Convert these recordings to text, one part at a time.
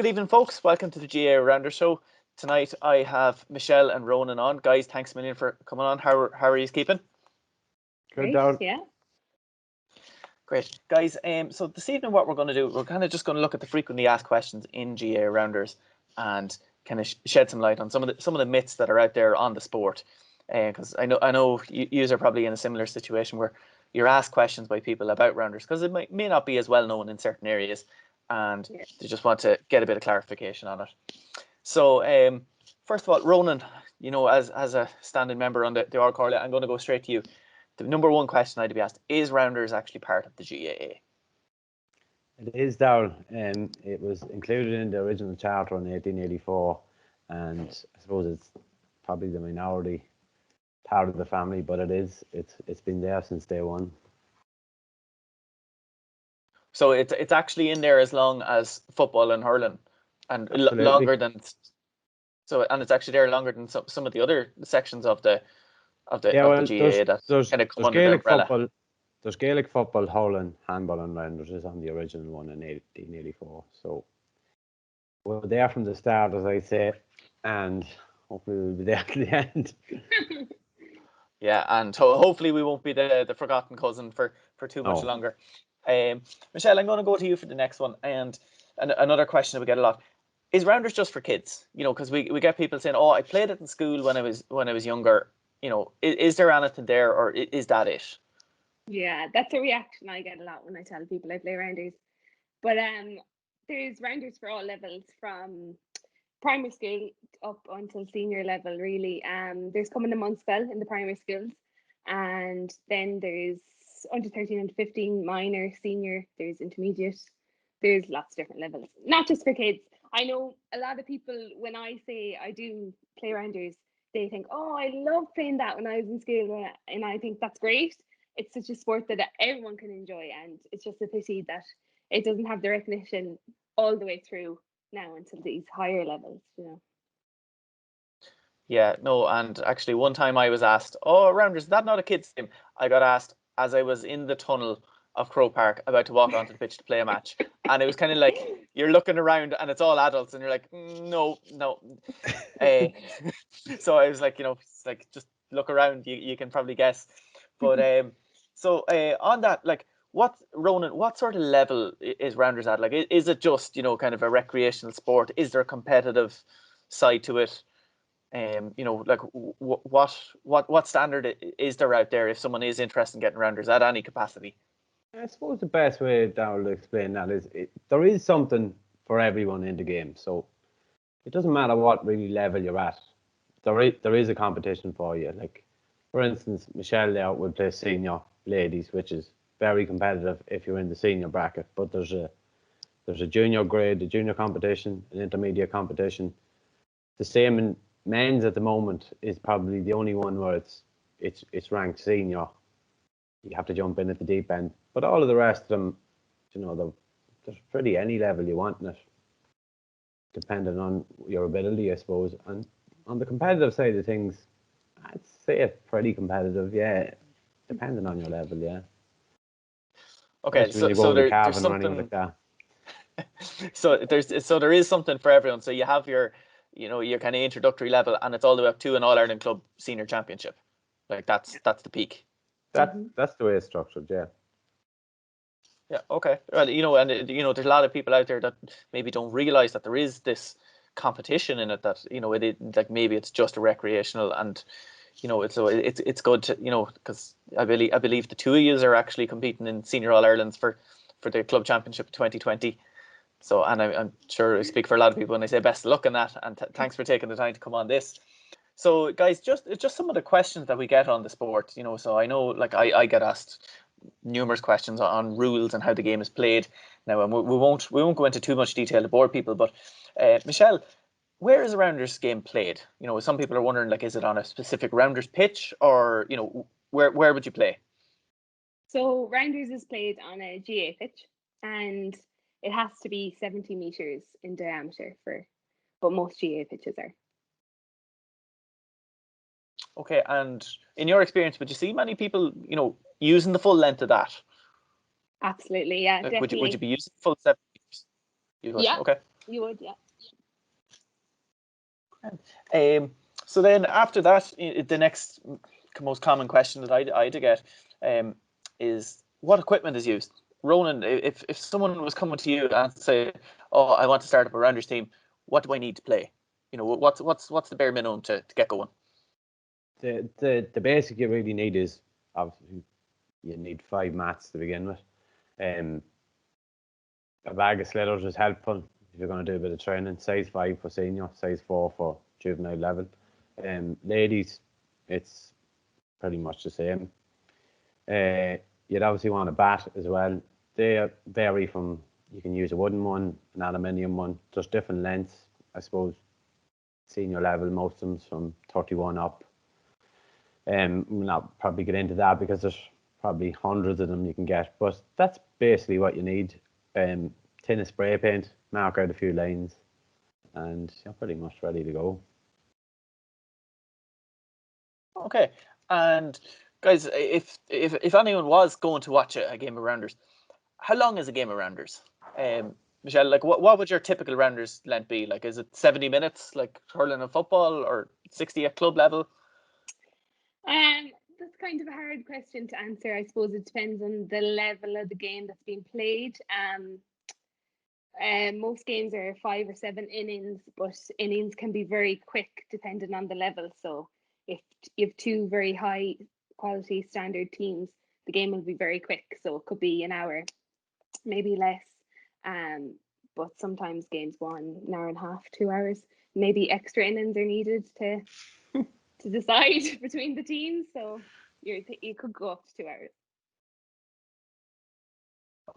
Good evening, folks. Welcome to the GAA Rounder Show. Tonight I have Michelle and Ronan on. Guys, thanks a million for coming on. How are you keeping? Good, Down. Yeah. Great. Guys, so this evening what we're going to do, we're kind of just going to look at the frequently asked questions in GAA Rounders and kind of shed some light on some of the myths that are out there on the sport. Because I know you are probably in a similar situation where you're asked questions by people about Rounders because it may not be as well known in certain areas, and they just want to get a bit of clarification on it. So, first of all, Ronan, as a standing member on the Ard Chorley, I'm going to go straight to you. The number one question I'd be asked, is Rounders actually part of the GAA? It is, Down. It was included in the original charter in 1884, and I suppose it's probably the minority part of the family, but it's been there since day one. So it's actually in there as long as football and hurling, and longer than and it's actually there longer than some of the other sections of the GAA that kind of come under the umbrella. There's Gaelic football, hurling, handball, and Rounders is on the original one in 1884. So we're there from the start, as I say, and hopefully we'll be there at the end. Yeah, and hopefully we won't be the forgotten cousin for too much longer. Michelle, I'm going to go to you for the next one, and another question that we get a lot: is Rounders just for kids? Because we get people saying, "Oh, I played it in school when I was younger." Is there anything there, or is that it? Yeah, that's a reaction I get a lot when I tell people I play Rounders. But there's Rounders for all levels, from primary school up until senior level, really. There's coming a month spell in the primary schools, and then there's under 13 and 15, minor, senior, there's intermediate, there's lots of different levels, not just for kids. I know a lot of people, when I say I do play Rounders, they think, oh, I love playing that when I was in school, and I think that's great. It's such a sport that everyone can enjoy, and it's just a pity that it doesn't have the recognition all the way through now until these higher levels, Yeah, no, and actually one time I was asked, "Oh, Rounders, is that not a kid's game?" I got asked as I was in the tunnel of Croke Park about to walk onto the pitch to play a match, and it was kind of like you're looking around and it's all adults, and you're like, no. So I was like, it's like, just look around, you can probably guess. But so on that, like, Ronan, what sort of level is Rounders at? Like, is it just kind of a recreational sport? Is there a competitive side to it? Like, what standard is there out there if someone is interested in getting Rounders at any capacity? I suppose the best way to explain that is there is something for everyone in the game. So it doesn't matter what really level you're at. There is a competition for you. Like, for instance, Michelle there would play senior ladies, which is very competitive if you're in the senior bracket. But there's a junior grade, a junior competition, an intermediate competition. The same in men's at the moment is probably the only one where it's ranked senior. You have to jump in at the deep end. But all of the rest of them, there's pretty any level you want in it, depending on your ability, I suppose. And on the competitive side of things, I'd say it's pretty competitive, yeah, depending on your level, yeah. Okay, so there's something like that. So there is something for everyone. So you have your kind of introductory level, and it's all the way up to an All-Ireland Club Senior Championship. Like, that's the peak. That's the way it's structured, yeah. Yeah, okay. Well, and there's a lot of people out there that maybe don't realise that there is this competition in it, that like, maybe it's just a recreational, and it's good to, because I believe the two of you are actually competing in Senior All-Irelands for the Club Championship 2020. So, and I'm sure I speak for a lot of people when I say best of luck in that, and thanks for taking the time to come on this. So, guys, just some of the questions that we get on the sport, so I know, like, I get asked numerous questions on rules and how the game is played now, and we won't go into too much detail to bore people, but Michelle, where is a Rounders game played? Some people are wondering, like, is it on a specific Rounders pitch, or where would you play? So Rounders is played on a GAA pitch, and it has to be 70 meters in diameter but most GAA pitches are. Okay, and in your experience, would you see many people, using the full length of that? Absolutely, yeah, Like, definitely. would you be using full 7 meters? Yeah. Okay. You would, yeah. So then after that, the next most common question that I to get is what equipment is used. Ronan, if someone was coming to you and say, "Oh, I want to start up a Rounders team, what do I need to play? What's the bare minimum to get going?" The basic you really need is obviously you need 5 mats to begin with. A bag of sliotar is helpful if you're going to do a bit of training. Size 5 for senior, size 4 for juvenile level. Ladies, it's pretty much the same. You'd obviously want a bat as well. They vary from, you can use a wooden one, an aluminium one, just different lengths. I suppose senior level, most of them from 31 up. We'll not probably get into that because there's probably hundreds of them you can get, but that's basically what you need. Tin of spray paint, mark out a few lines, and you're pretty much ready to go. Okay, and guys, if anyone was going to watch a game of Rounders, how long is a game of Rounders? Michelle, like what would your typical Rounders length be? Like, is it 70 minutes, like hurling and football, or 60 at club level? That's kind of a hard question to answer. I suppose it depends on the level of the game that's being played. Most games are 5 or 7 innings, but innings can be very quick depending on the level. So if you have 2 very high quality standard teams, the game will be very quick. So it could be an hour, maybe less. But sometimes games go on an hour and a half, 2 hours. Maybe extra innings are needed to decide between the teams. So you could go up to 2 hours.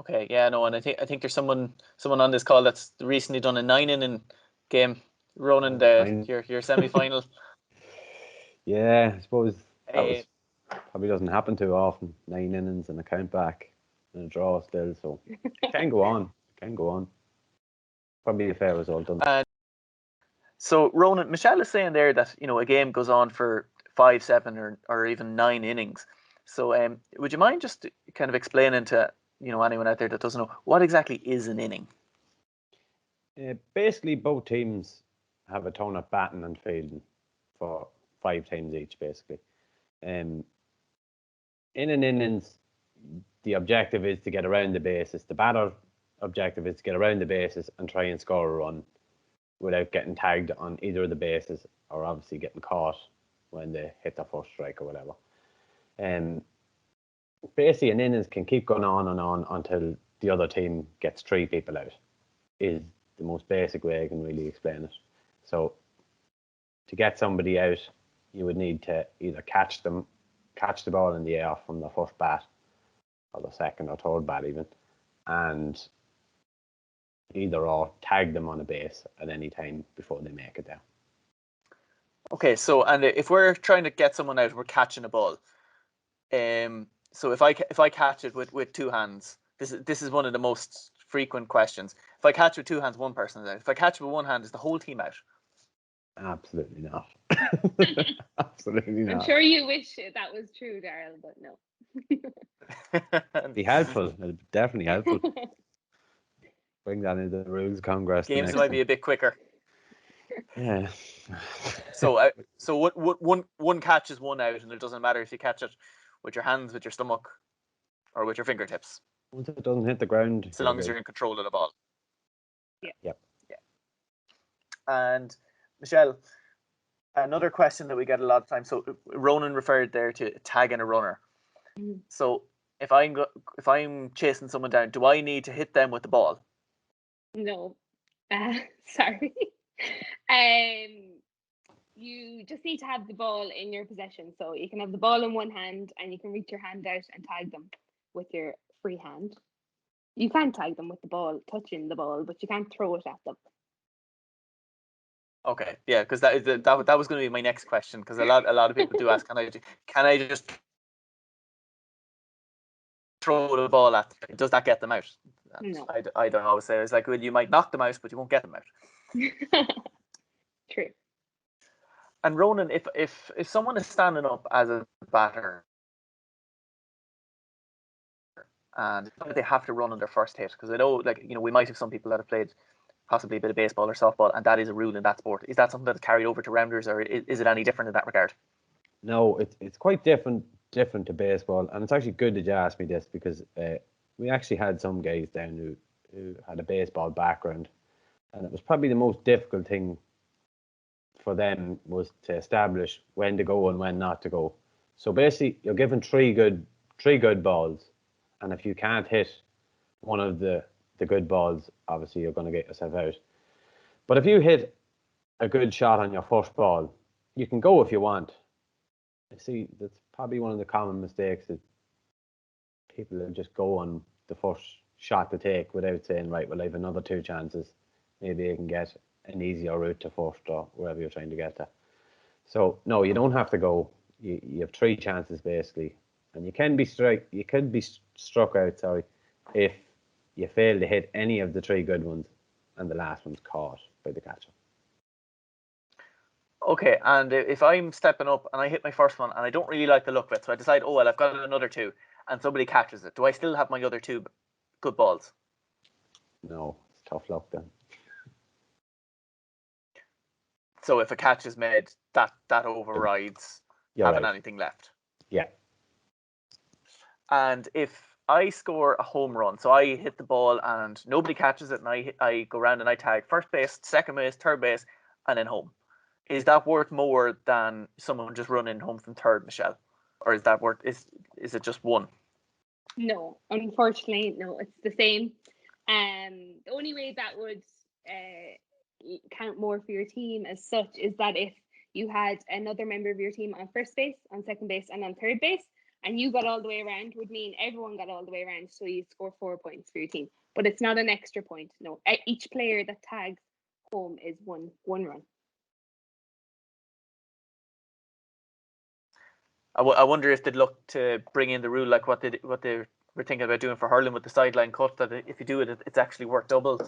Okay, yeah, no, and I think there's someone on this call that's recently done a 9-inning game. Ronan, your semi-final. Yeah, I suppose that probably doesn't happen too often. 9 innings and a count back and a draw still, so it can go on. It can go on. Probably a fair result. So Ronan, Michelle is saying there that a game goes on for 5, 7, or even 9 innings. So would you mind just kind of explaining to anyone out there that doesn't know what exactly is an inning? Basically, both teams have a turn at batting and fielding for 5 times each. Basically, in an innings, the objective is to get around the bases. The batter objective is to get around the bases and try and score a run without getting tagged on either of the bases, or obviously getting caught when they hit the first strike or whatever. Basically, an innings can keep going on and on until the other team gets 3 people out, is the most basic way I can really explain it. So to get somebody out, you would need to either catch the ball in the air from the first bat, or the second or third bat even, and either or tag them on a base at any time before they make it there. Okay, so and if we're trying to get someone out, we're catching a ball. So if I catch it with 2 hands, this is one of the most frequent questions. If I catch with 2 hands, one person is out. If I catch with 1 hand, is the whole team out? Absolutely not. Absolutely not. I'm sure you wish that was true, Daryl, but no. It'd be helpful. It'd be definitely helpful. Bring that into the rules Congress. Games might be a bit quicker. Yeah. So one catch is 1 out, and it doesn't matter if you catch it with your hands, with your stomach, or with your fingertips. Once it doesn't hit the ground, so long as you're in control of the ball. Yeah. Yep. Yeah. And Michelle, another question that we get a lot of times. So Ronan referred there to tagging a runner. Mm-hmm. So if I'm chasing someone down, do I need to hit them with the ball? No. Sorry. You just need to have the ball in your possession. So you can have the ball in one hand and you can reach your hand out and tag them with your free hand. You can tag them with the ball, touching the ball, but you can't throw it at them. Okay, yeah, because that was going to be my next question, because a lot of people do ask, can I just throw the ball at them? Does that get them out? No. I don't always say, it's like, well, you might knock them out, but you won't get them out. True. And Ronan, if someone is standing up as a batter and they have to run on their first hit, because I know, we might have some people that have played possibly a bit of baseball or softball, and that is a rule in that sport. Is that something that's carried over to rounders, or is it any different in that regard? No, it's quite different to baseball, and it's actually good that you asked me this because we actually had some guys down who had a baseball background, and it was probably the most difficult thing for them was to establish when to go and when not to go. So basically, you're given three good balls, and if you can't hit one of the good balls, obviously you're going to get yourself out. But if you hit a good shot on your first ball, you can go if you want. I see that's probably one of the common mistakes that people will just go on the first shot to take without saying, right, well, I have another two chances. Maybe I can get an easier route to first or wherever you're trying to get to. So no, you don't have to go. You have three chances basically, and you can be struck out. Sorry, if you fail to hit any of the three good ones, and the last one's caught by the catcher. Okay, and if I'm stepping up and I hit my first one and I don't really like the look of it, so I decide, oh well, I've got another two, and somebody catches it, do I still have my other two good balls? No, it's tough luck then. So if a catch is made, that overrides having anything left. Yeah. And if I score a home run, so I hit the ball and nobody catches it, and I go around and I tag first base, second base, third base, and then home. Is that worth more than someone just running home from third, Michelle? Or is that worth is it just one? No, unfortunately, no, it's the same. The only way that would count more for your team as such is that if you had another member of your team on first base, on second base, and on third base, and you got all the way around, would mean everyone got all the way around, so you score 4 points for your team. But it's not an extra point. No, each player that tags home is one run. I wonder if they'd look to bring in the rule like what they were thinking about doing for hurling with the sideline cut, that if you do it, it's actually worth double.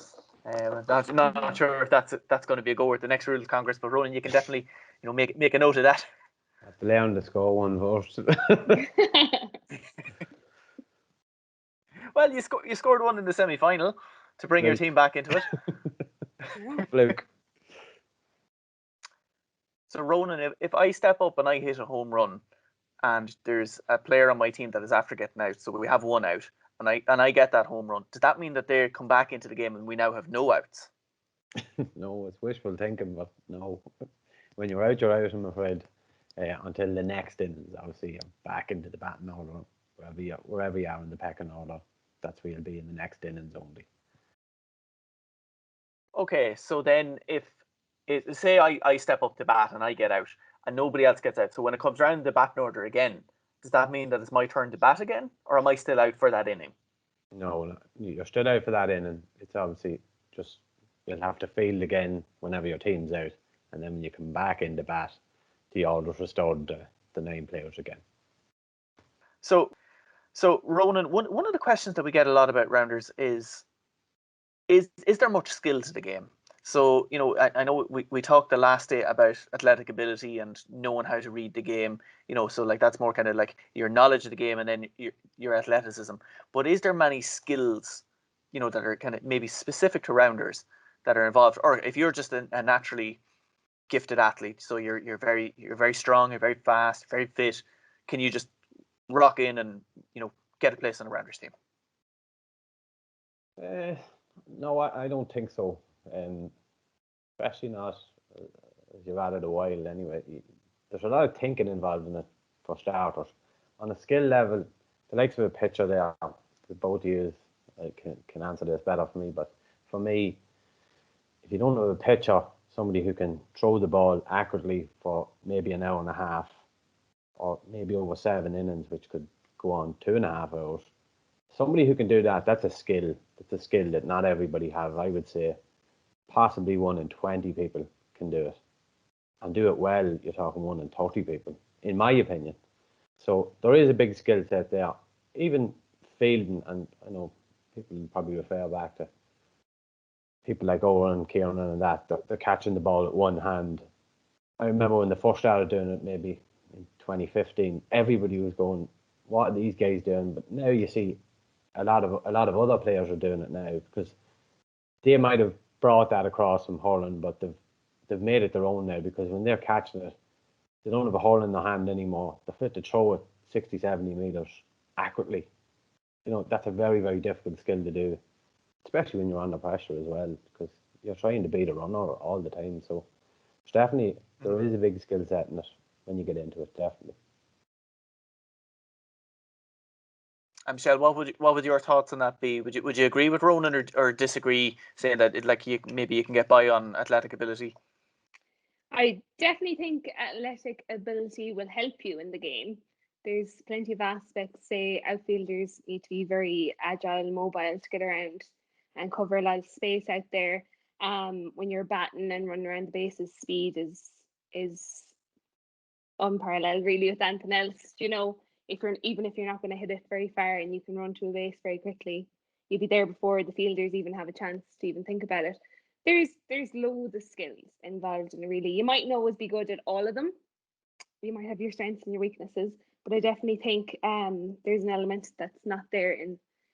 Not sure if that's going to be a go at the next Rules Congress, but Ronan, you can definitely make a note of that. Have to lay on the score one first. Well, you scored one in the semi-final to bring your team back into it. Fluke. So Ronan, if I step up and I hit a home run, and there's a player on my team that is after getting out, so we have one out, and I get that home run, does that mean that they come back into the game and we now have no outs? No, it's wishful thinking, but no. When you're out, I'm afraid. Until the next innings, obviously, you're back into the batting order, wherever you are in the pecking order. That's where you'll be in the next innings only. Okay, so then say I step up to bat and I get out, and nobody else gets out. So when it comes around the batting order again, does that mean that it's my turn to bat again, or am I still out for that inning? No, you're still out for that inning. It's obviously just you'll have to field again whenever your team's out, and then when you come back in the bat, the order's restored to the 9 players again. So Ronan, one of the questions that we get a lot about rounders is there much skill to the game? So, I know we talked the last day about athletic ability and knowing how to read the game, so like that's more kind of like your knowledge of the game and then your athleticism. But is there many skills, that are kind of maybe specific to rounders that are involved? Or if you're just a naturally gifted athlete, so you're very strong, you're very fast, very fit, can you just rock in and, get a place on a rounders team? No, I don't think so. Especially not if you've had it a while anyway. There's a lot of thinking involved in it for starters. On a skill level, the likes of a pitcher there, both of you can answer this better for me, but for me, if you don't have a pitcher, somebody who can throw the ball accurately for maybe an hour and a half, or maybe over 7 innings, which could go on 2.5 hours, somebody who can do that, that's a skill. It's a skill that not everybody has, I would say. Possibly 1 in 20 people can do it. And do it well, you're talking 1 in 30 people, in my opinion. So there is a big skill set there. Even fielding, and I know people probably refer back to people like Owen and Kieran and that, they're catching the ball at one hand. I remember when they first started doing it, maybe in 2015, everybody was going, what are these guys doing? But now you see a lot of other players are doing it now, because they might have brought that across from hurling, but they've made it their own now, because when they're catching it, they don't have a hurl in their hand anymore. They're fit to throw it 60, 70 meters accurately. That's a very, very difficult skill to do, especially when you're under pressure as well, because you're trying to beat a runner all the time. So it's definitely, there is a big skill set in it when you get into it, definitely. And Michelle, what would your thoughts on that be? Would you agree with Ronan or disagree, saying that maybe you can get by on athletic ability? I definitely think athletic ability will help you in the game. There's plenty of aspects. Say outfielders need to be very agile, mobile to get around and cover a lot of space out there. When you're batting and running around the bases, speed is unparalleled really with anything else. If you're not going to hit it very far and you can run to a base very quickly, you'll be there before the fielders even have a chance to even think about it. There's loads of skills involved in it really. You might not always be good at all of them. You might have your strengths and your weaknesses, but I definitely think there's an element that's not there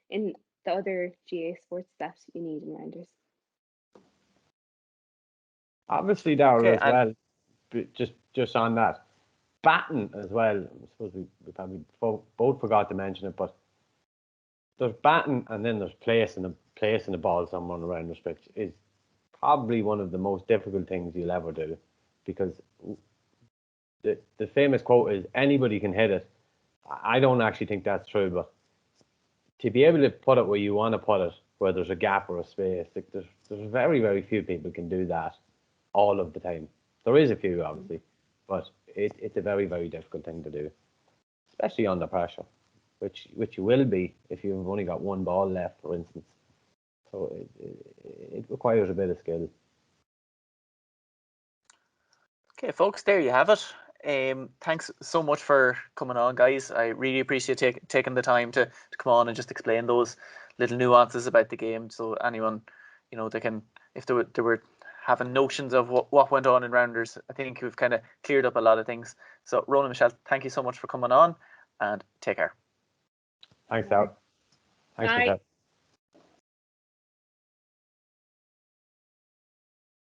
in the other GA sports that you need in rounders. Obviously, Darrell, as well, just on that, batting as well, I suppose we probably both forgot to mention it, but there's batting and then there's placing the ball someone around the pitch is probably one of the most difficult things you'll ever do, because the famous quote is anybody can hit it. I don't actually think that's true, but to be able to put it where you want to put it, where there's a gap or a space, there's very, very few people can do that all of the time. There is a few, obviously, but it's a very, very difficult thing to do, especially under pressure, which you will be if you've only got one ball left, for instance. So it requires a bit of skill. Okay, folks, there you have it. Thanks so much for coming on, guys. I really appreciate taking the time to come on and just explain those little nuances about the game, so anyone, they can, if they were having notions of what went on in rounders, I think we've kind of cleared up a lot of things. So Ronan, Michelle, thank you so much for coming on, and take care. Thanks, Al. Thanks, Michelle.